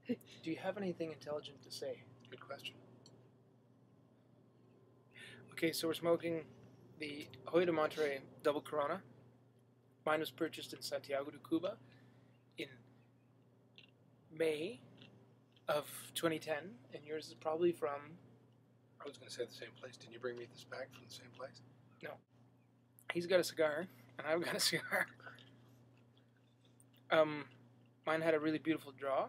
Do you have anything intelligent to say? Good question. Okay, so we're smoking the Hoyo de Monterrey Double Corona. Mine was purchased in Santiago de Cuba in May of 2010, and yours is probably from... I was going to say the same place. Didn't you bring me this bag from the same place? No. He's got a cigar, and I've got a cigar. Mine had a really beautiful draw.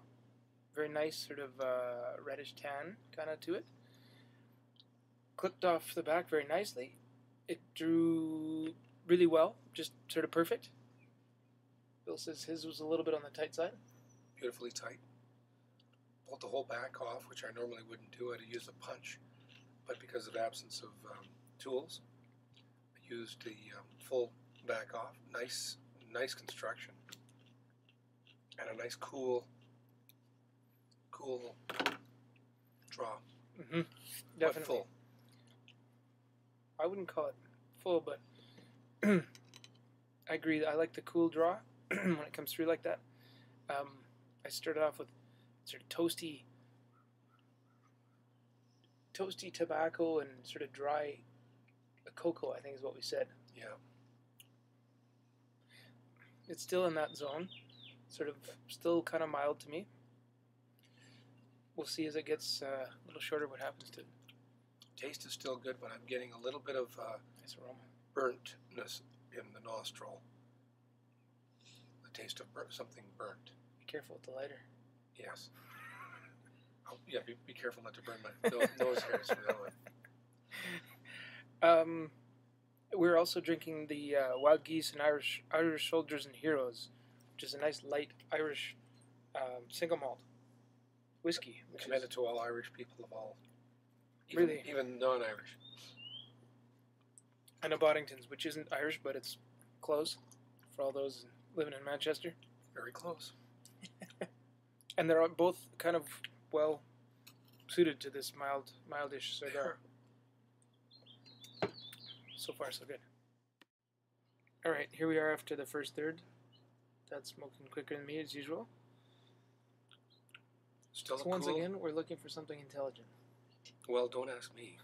Very nice sort of reddish tan kind of to it. Clipped off the back very nicely. It drew really well, just sort of perfect. Bill says his was a little bit on the tight side. Beautifully tight. Pulled the whole back off, which I normally wouldn't do. I'd use a punch, but because of absence of tools, I used the full back off. Nice construction, and a nice cool draw. Mm-hmm. Definitely. Full. I wouldn't call it full, but I agree. I like the cool draw when it comes through like that. I started off with sort of toasty tobacco and sort of dry cocoa, I think is what we said. Yeah. It's still in that zone, sort of still kind of mild to me. We'll see as it gets a little shorter what happens to it. Taste is still good, but I'm getting a little bit of Nice aroma. burntness in the nostril. The taste of something burnt. Be careful with the lighter. Yes. Oh, yeah, be careful not to burn my nose hairs from that one. We're also drinking the Wild Geese and Irish Soldiers and Heroes, which is a nice light Irish single malt whiskey. Commended to all Irish people of all, Really? even non-Irish. And a Boddington's, which isn't Irish, but it's close for all those living in Manchester. Very close. And they're both kind of well suited to this mildish cigar. So far, so good. All right, here we are after the first third. That's smoking quicker than me as usual. Still So cool. once again, we're looking for something intelligent. Well, don't ask me.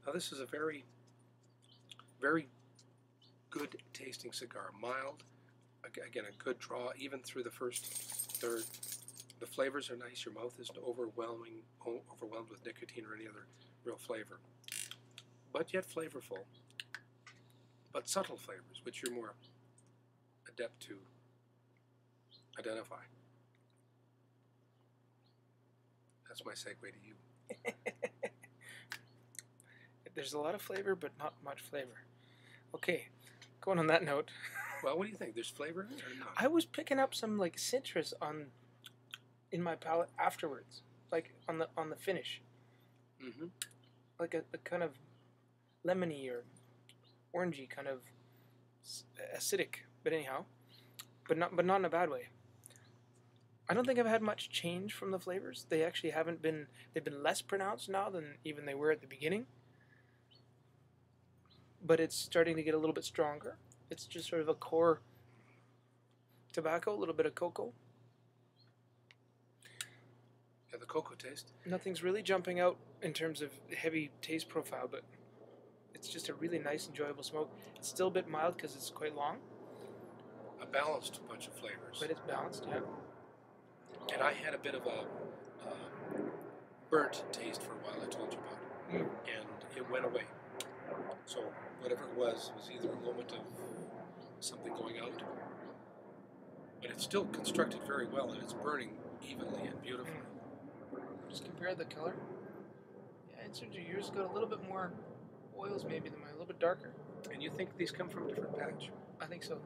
Now, this is a very, very good tasting cigar. Mild, again, a good draw, even through the first third. The flavors are nice. Your mouth isn't overwhelmed with nicotine or any other real flavor. But yet flavorful. But subtle flavors, which you're more adept to identify. That's my segue to you. There's a lot of flavor, but not much flavor. Okay, going on that note. Well, what do you think? There's flavor in it or not? I was picking up some like citrus in my palate afterwards, like on the finish. Mm-hmm. Like a kind of lemony or orangey kind of acidic, but anyhow, but not in a bad way. I don't think I've had much change from the flavors. They actually haven't been. They've been less pronounced now than even they were at the beginning. But it's starting to get a little bit stronger. It's just sort of a core tobacco, a little bit of cocoa. Yeah, the cocoa taste. Nothing's really jumping out in terms of heavy taste profile, but it's just a really nice, enjoyable smoke. It's still a bit mild because it's quite long. A balanced bunch of flavors. But it's balanced, yeah. And I had a bit of a burnt taste for a while, I told you about. And it went away. So whatever it was either a moment of something going out, but it's still constructed very well, and it's burning evenly and beautifully. Just compare the color. Yeah, it seems yours got a little bit more oils maybe than mine, a little bit darker. And you think these come from a different batch? I think so.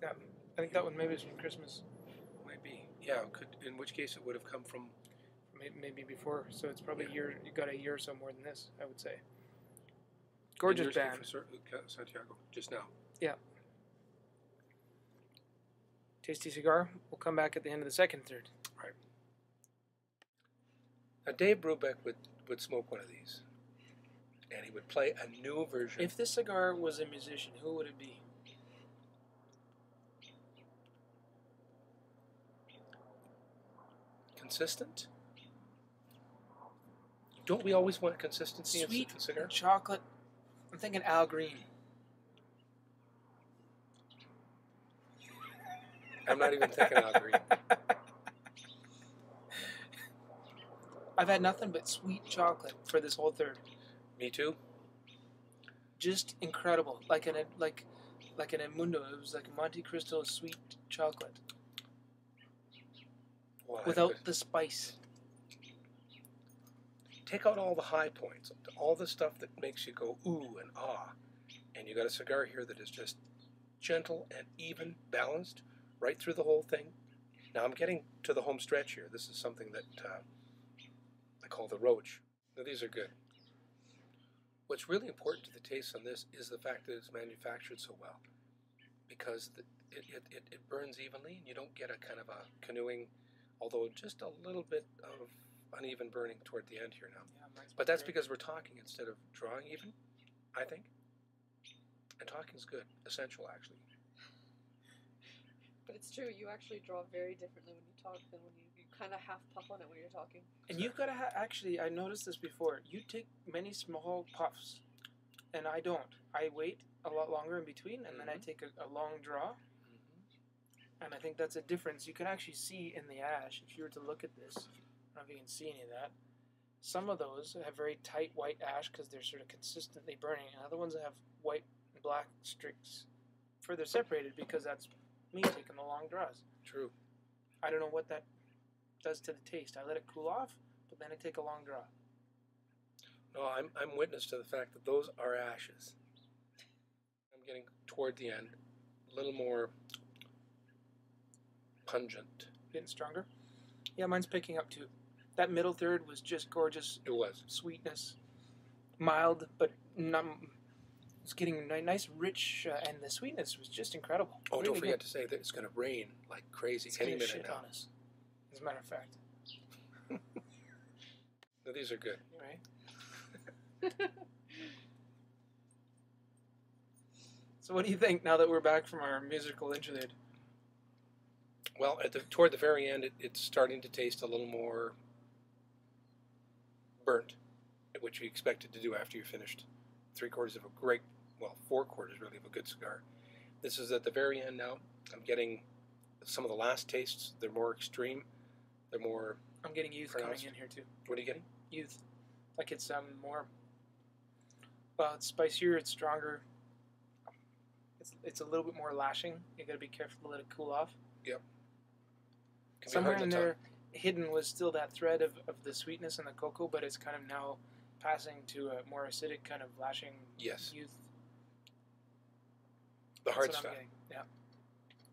Yeah, I think that one maybe is from Christmas. Might be. Yeah, in which case it would have come from... Maybe before, so it's probably a year. You got a year or so more than this, I would say. Gorgeous band. Santiago, just now. Yeah. Tasty cigar. We'll come back at the end of the second third. Right. Now, Dave Brubeck would smoke one of these, and he would play a new version. If this cigar was a musician, who would it be? consistent. Don't we always want consistency Sweet in cigar? chocolate. I'm thinking Al Green. I'm not even thinking Al Green. I've had nothing but sweet chocolate for this whole third. Me too. Just incredible, like an Mundo. It was like a Monte Cristo sweet chocolate Well, without the spice. take out all the high points, all the stuff that makes you go ooh and ah, and you got a cigar here that is just gentle and even, balanced right through the whole thing. Now I'm getting to the home stretch here. This is something that I call the roach. Now these are good. What's really important to the taste on this is the fact that it's manufactured so well, because it burns evenly and you don't get a kind of a canoeing, although just a little bit of uneven burning toward the end here now. Yeah, but that's because we're talking instead of drawing even, I think. And talking's good, essential actually. But it's true, you actually draw very differently when you talk than when you kind of half puff on it when you're talking. And you've got to actually, I noticed this before, you take many small puffs, and I don't. I wait a lot longer in between, and then I take a long draw. And I think that's a difference you can actually see in the ash. If you were to look at this, I don't know if you can see any of that. Some of those have very tight white ash because they're sort of consistently burning, and other ones that have white and black streaks further separated because that's me taking the long draws. True. I don't know what that does to the taste. I let it cool off, but then I take a long draw. No, I'm witness to the fact that those are ashes. I'm getting toward the end, a little more pungent. Getting stronger? Yeah, mine's picking up too. That middle third was just gorgeous. It was. Sweetness. Mild, but not... It's getting nice, rich, and the sweetness was just incredible. Oh, really don't forget good. to say that it's going to rain like crazy It's any gonna minute shit now. on us, as a matter of fact. No, these are good. Right? So what do you think now that we're back from our musical interlude? Well, toward the very end, it's starting to taste a little more burnt, which we expected to do after you finished 3/4 of a great, well, 4/4 really of a good cigar. This is at the very end now. I'm getting some of the last tastes. They're more extreme. They're more... I'm getting youth pronounced. coming in here too. What are you getting? Youth. Like it's more... Well, it's spicier, it's stronger. It's a little bit more lashing. You gotta be careful to let it cool off. Yep. Can be Somewhere hard in to there, hidden was still that thread of the sweetness and the cocoa, but it's kind of now passing to a more acidic kind of lashing Yes. youth. The hard That's what stuff. I'm getting. Yeah.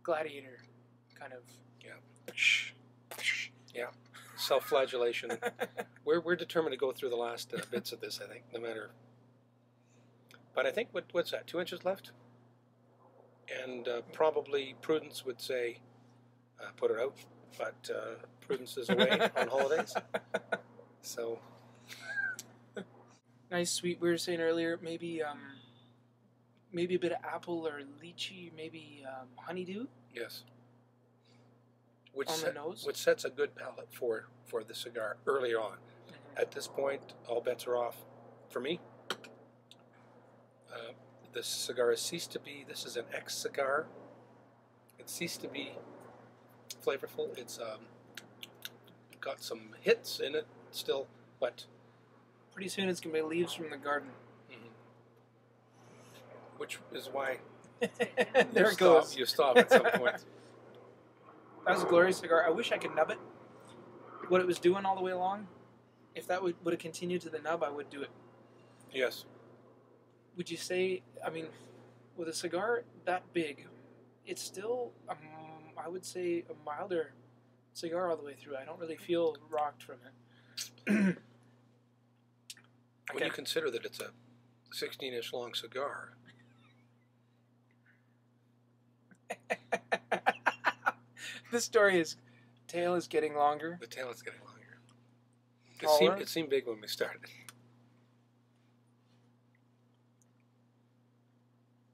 Gladiator kind of. Yeah. Self-flagellation. We're determined to go through the last bits of this, I think, no matter. But I think, what's that, 2 inches left? And probably Prudence would say, put it out, but Prudence is away on holidays. So. Nice, sweet. We were saying earlier, maybe a bit of apple or lychee, maybe honeydew. Yes. The nose. Which sets a good palate for the cigar earlier on. Mm-hmm. At this point, all bets are off for me. The cigar has ceased to be, this is an X cigar. It ceased to be flavorful. It's got some hits in it still, but... Pretty soon it's going to be leaves from the garden. Which is why There it goes. You stop at some point. That was a glorious cigar. I wish I could nub it. What it was doing all the way along, if that would have continued to the nub, I would do it. Yes. Would you say, I mean, with a cigar that big, it's still, I would say, a milder cigar all the way through. I don't really feel rocked from it. When you consider that it's a 16-inch long cigar. This story tail is getting longer. The tail is getting longer. Taller? It seemed big when we started.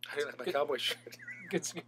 How do you like my cowboy shirt? Good cigar.